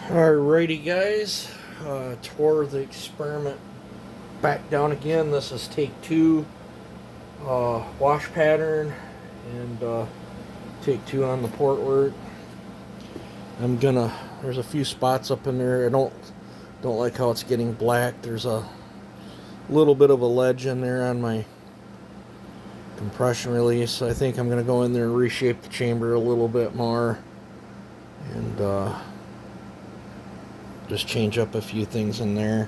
Alrighty, guys. Tore the experiment back down again. This is take two. Wash pattern and take two on the portwork. There's a few spots up in there. I don't like how it's getting black. There's a little bit of a ledge in there on my compression release. I think I'm gonna go in there and reshape the chamber a little bit more and just change up a few things in there.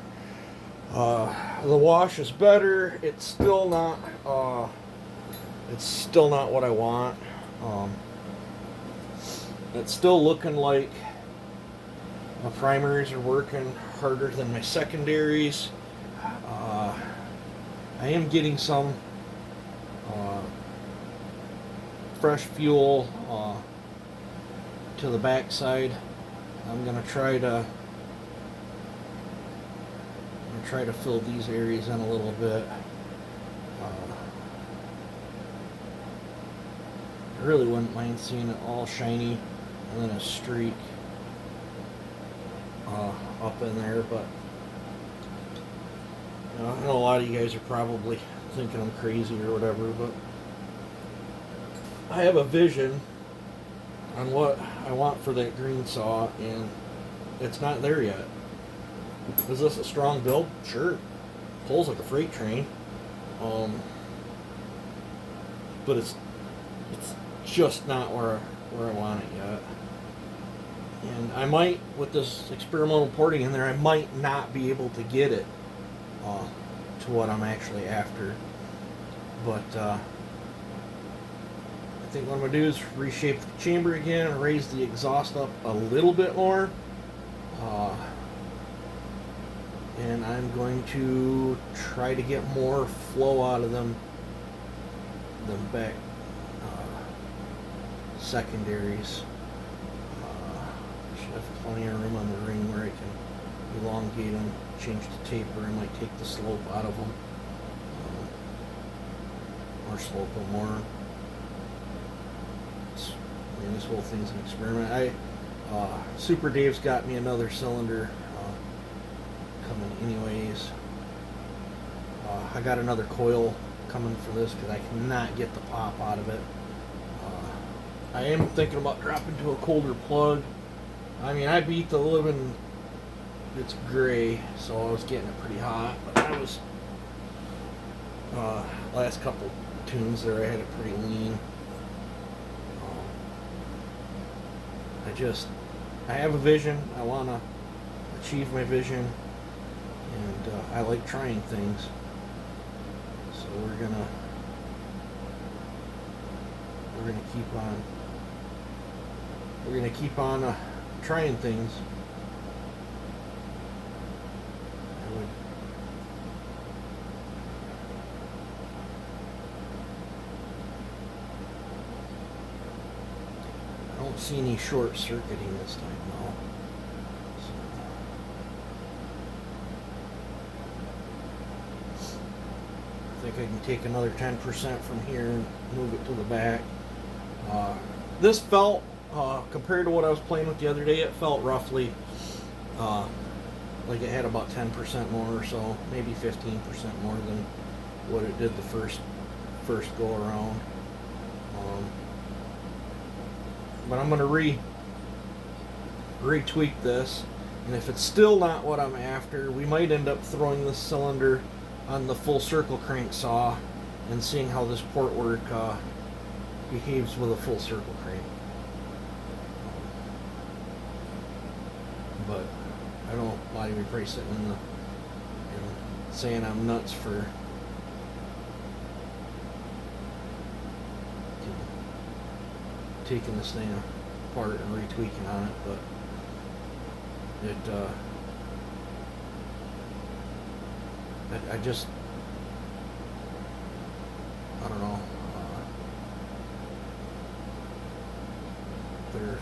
The wash is better. It's still not what I want. It's still looking like my primaries are working harder than my secondaries. I am getting some fresh fuel to the backside. I'm gonna try to fill these areas in a little bit. I really wouldn't mind seeing it all shiny and then a streak up in there, but I know a lot of you guys are probably thinking I'm crazy or whatever, but I have a vision on what I want for that green saw, and it's not there yet. Is this a strong build? Sure. Pulls like a freight train. But it's just not where I want it yet. And I might, with this experimental porting in there, I might not be able to get it to what I'm actually after. But I think what I'm going to do is reshape the chamber again and raise the exhaust up a little bit more. And I'm going to try to get more flow out of them back secondaries. Should have plenty of room on the ring where I can elongate them, change the taper. I might take the slope out of them, or slope them more. This whole thing's an experiment. Super Dave's got me another cylinder coming anyways. I got another coil coming for this because I cannot get the pop out of it. I am thinking about dropping to a colder plug. I mean, I beat the living, it's gray, so I was getting it pretty hot, but I was, last couple tunes there, I had it pretty lean. I have a vision. I want to achieve my vision, and I like trying things. So we're gonna keep on trying things. I don't see any short circuiting this time though. I think I can take another 10% from here and move it to the back. This felt, compared to what I was playing with the other day, it felt roughly like it had about 10% more or so, maybe 15% more than what it did the first go around. But I'm going to retweak this, and if it's still not what I'm after, we might end up throwing this cylinder on the full circle crank saw and seeing how this portwork behaves with a full circle crank. But I don't know, a lot of you are probably sitting in the, saying I'm nuts for taking this thing apart and retweaking on it, but I don't know. There's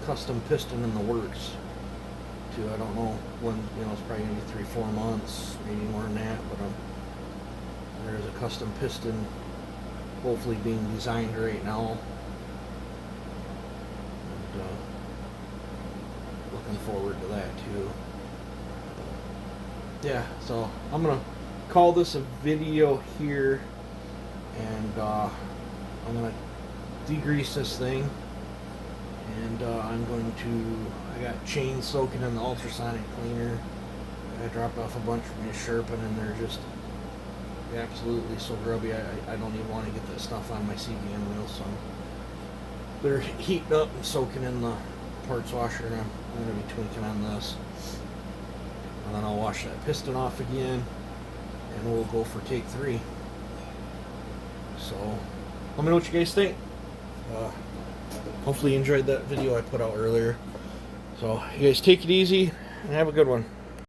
custom piston in the works too. I don't know when, it's probably gonna be 3-4 months, maybe more than that, but there's a custom piston hopefully being designed right now. And looking forward to that too. Yeah, so I'm gonna call this a video here, and I'm gonna degrease this thing, and I'm going to. I got chains soaking in the ultrasonic cleaner. I dropped off a bunch from Miss Sherpin, and they're just absolutely so grubby. I don't even want to get this stuff on my CBM wheels, so they're heating up and soaking in the parts washer, and I'm going to be tweaking on this. And then I'll wash that piston off again, and we'll go for take 3. So, let me know what you guys think. Hopefully you enjoyed that video I put out earlier. So, you guys take it easy, and have a good one.